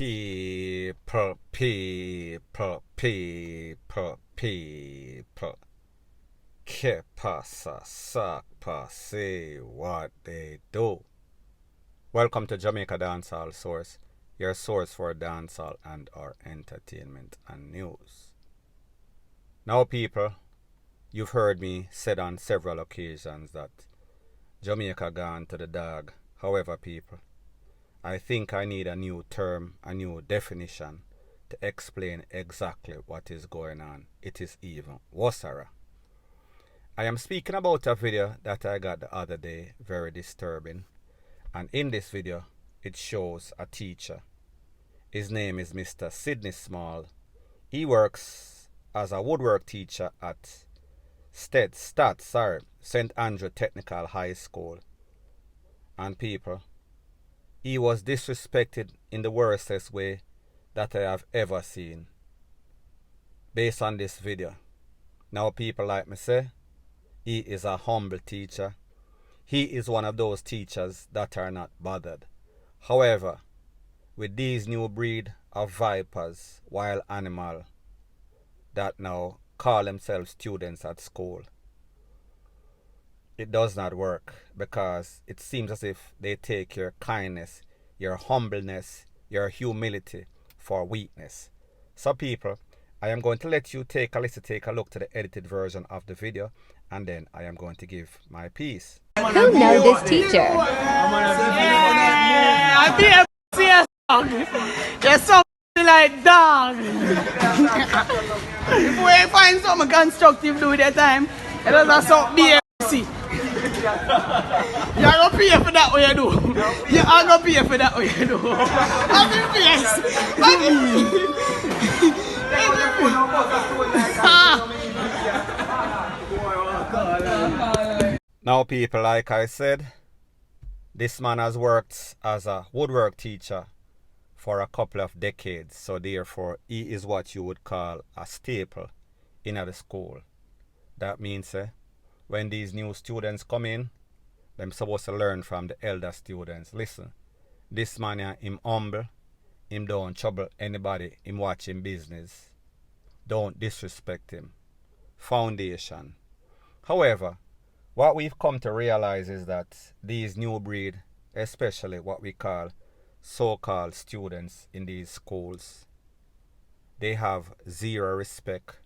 People. Que pasa, sac passe, what they do. Welcome to Jamaica Dancehall Source, your source for dancehall and our entertainment and news. Now people, you've heard me said on several occasions that Jamaica gone to the dog. However people, I think I need a new term, a new definition to explain exactly what is going on. It is even worser. I am speaking about a video that I got the other day, very disturbing. And in this video, it shows a teacher. His name is Mr. Sydney Small. He works as a woodwork teacher at St. Andrew Technical High School. And people, he was disrespected in the worstest way that I have ever seen. Based on this video. Now people, like me say, he is a humble teacher. He is one of those teachers that are not bothered. However, with these new breed of vipers, wild animal, that now call themselves students at school, it does not work, because it seems as if they take your kindness, your humbleness, your humility for weakness. So people, I am going to let you take a look to the edited version of the video, and then I am going to give my piece. Who know this teacher? I be a dog. You're so like dog. If we find something constructive do that time, it doesn't so be a you're going to pay for that way you do. You're going to pay for that way you do. I'm in face. Now people, like I said, this man has worked as a woodwork teacher for a couple of decades, so therefore he is what you would call a staple in the school. That means when these new students come in, they're supposed to learn from the elder students. Listen, this man here, him humble, him don't trouble anybody, him watch him business. Don't disrespect him. Foundation. However, what we've come to realize is that these new breed, especially what we call so-called students in these schools, they have zero respect.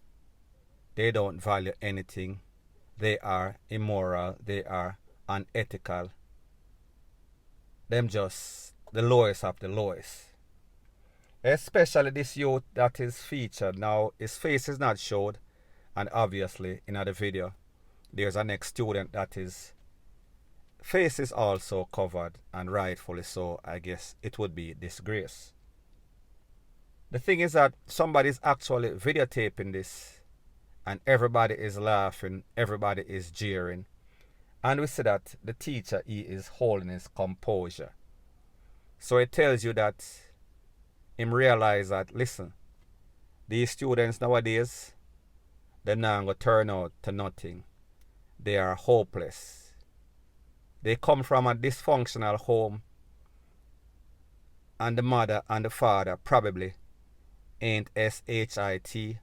They don't value anything. They are immoral. They are unethical. Them just the lowest of the lowest. Especially this youth that is featured. Now, his face is not showed, and obviously in the video, there's a next student that his face is also covered, and rightfully so. I guess it would be disgrace. The thing is that somebody's actually videotaping this, and everybody is laughing, everybody is jeering, and we see that the teacher, he is holding his composure. So it tells you that him realize that, listen, these students nowadays, they're not going to turn out to nothing. They are hopeless. They come from a dysfunctional home, and the mother and the father probably ain't SHIT,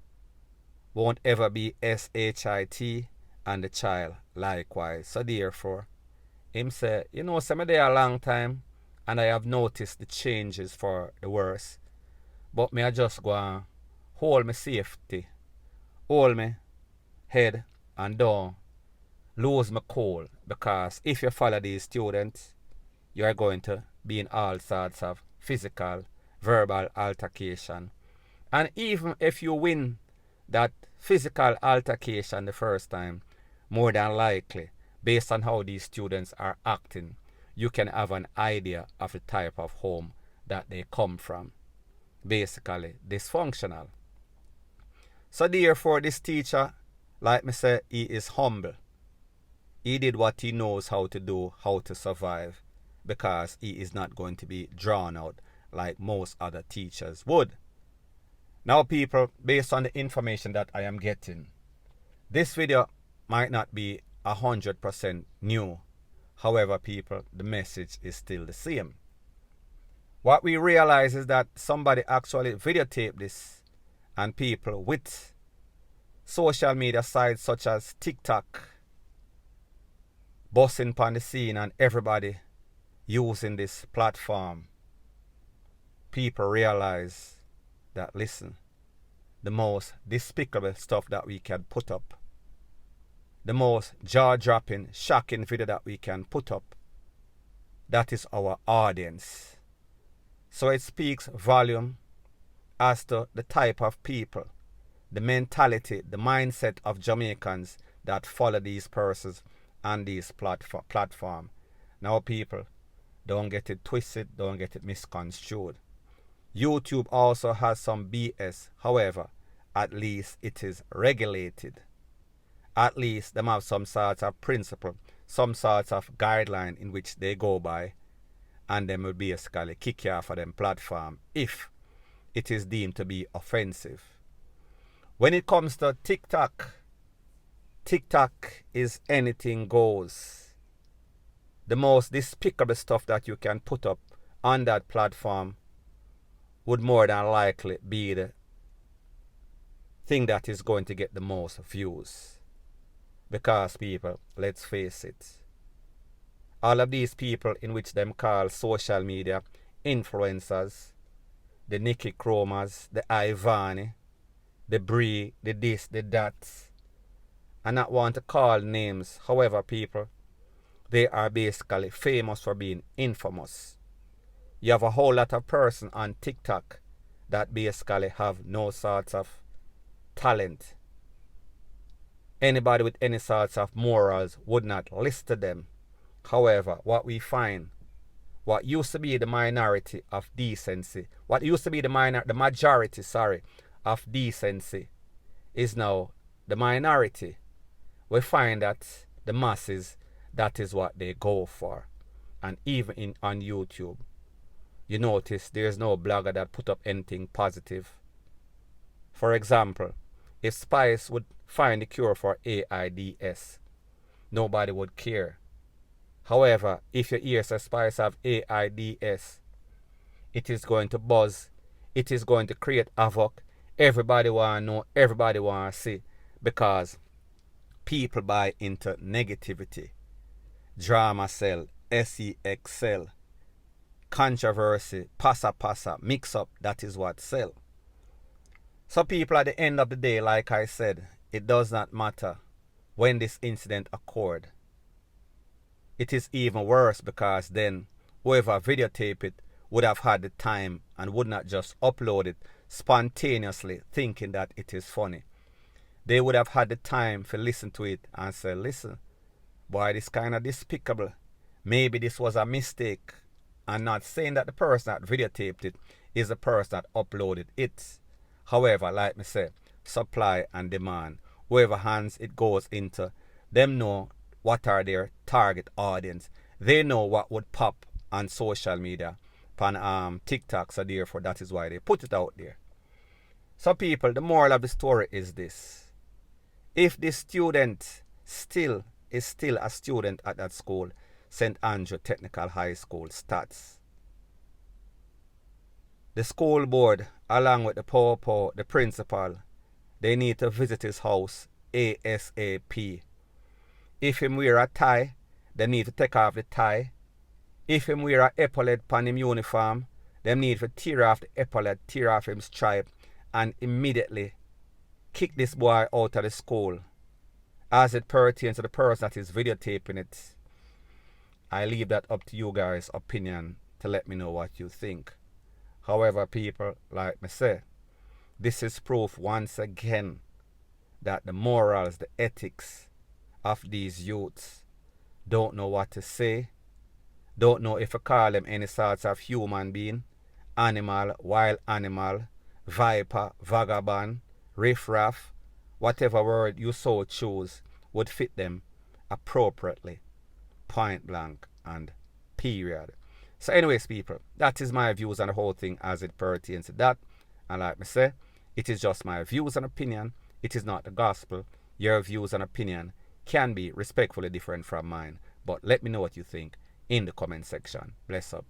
won't ever be SHIT, and the child likewise. So therefore, him say, you know, some there a long time, and I have noticed the changes for the worse. But me I just go and hold my safety, hold me head, and don't lose my cool, because if you follow these students, you are going to be in all sorts of physical, verbal altercation. And even if you win that physical altercation the first time, more than likely, based on how these students are acting, you can have an idea of the type of home that they come from. Basically, dysfunctional. So therefore, this teacher, like me say, he is humble. He did what he knows how to do, how to survive, because he is not going to be drawn out like most other teachers would. Now people, based on the information that I am getting, this video might not be 100% new. However people, the message is still the same. What we realize is that somebody actually videotaped this, and people with social media sites such as TikTok busting upon the scene and everybody using this platform. People realize that, listen, the most despicable stuff that we can put up, the most jaw-dropping, shocking video that we can put up, that is our audience. So it speaks volume as to the type of people, the mentality, the mindset of Jamaicans that follow these persons and these platform. Now people, don't get it twisted, don't get it misconstrued. YouTube also has some BS, however, at least it is regulated. At least them have some sorts of principle, some sorts of guideline in which they go by, and them will basically kick you off of them platform if it is deemed to be offensive. When it comes to TikTok, TikTok is anything goes. The most despicable stuff that you can put up on that platform would more than likely be the thing that is going to get the most views. Because people, let's face it, all of these people in which them call social media influencers, the Nicky Chromas, the Ivani, the Bree, the this, the that, and not want to call names, however people, they are basically famous for being infamous. You have a whole lot of person on TikTok that basically have no sorts of talent. Anybody with any sorts of morals would not listen to them. However, what we find, what used to be the minority of decency, what used to be the majority, of decency, is now the minority. We find that the masses, that is what they go for. And even on YouTube, you notice there's no blogger that put up anything positive. For example, if Spice would find the cure for AIDS, nobody would care. However, if you hear Spice have AIDS, it is going to buzz, it is going to create havoc. Everybody want to know, everybody want to see, because people buy into negativity. Drama sell, sex sell, controversy, passa, mix up, that is what sell. So people, at the end of the day, like I said, it does not matter when this incident occurred. It is even worse because then whoever videotaped it would have had the time and would not just upload it spontaneously thinking that it is funny. They would have had the time to listen to it and say, listen, boy, this kind of despicable. Maybe this was a mistake. And not saying that the person that videotaped it is the person that uploaded it. However, like me say, supply and demand. Whoever hands it goes into, them know what are their target audience. They know what would pop on social media, on TikTok, so therefore that is why they put it out there. So people, the moral of the story is this. If this student is still a student at that school, St. Andrew Technical High School, Stats, the school board, along with the popo, the principal, they need to visit his house ASAP. If him wear a tie, they need to take off the tie. If him wear a epaulet on him uniform, they need to tear off the epaulet, tear off him stripe, and immediately kick this boy out of the school. As it pertains to the person that is videotaping it, I leave that up to you guys' opinion to let me know what you think. However, people, like me say, this is proof once again that the morals, the ethics of these youths don't know what to say, don't know if to call them any sorts of human being, animal, wild animal, viper, vagabond, riffraff, whatever word you so choose would fit them appropriately, point blank and period. So anyways, people, that is my views on the whole thing as it pertains to that. And like me say, it is just my views and opinion. It is not the gospel. Your views and opinion can be respectfully different from mine. But let me know what you think in the comment section. Bless up.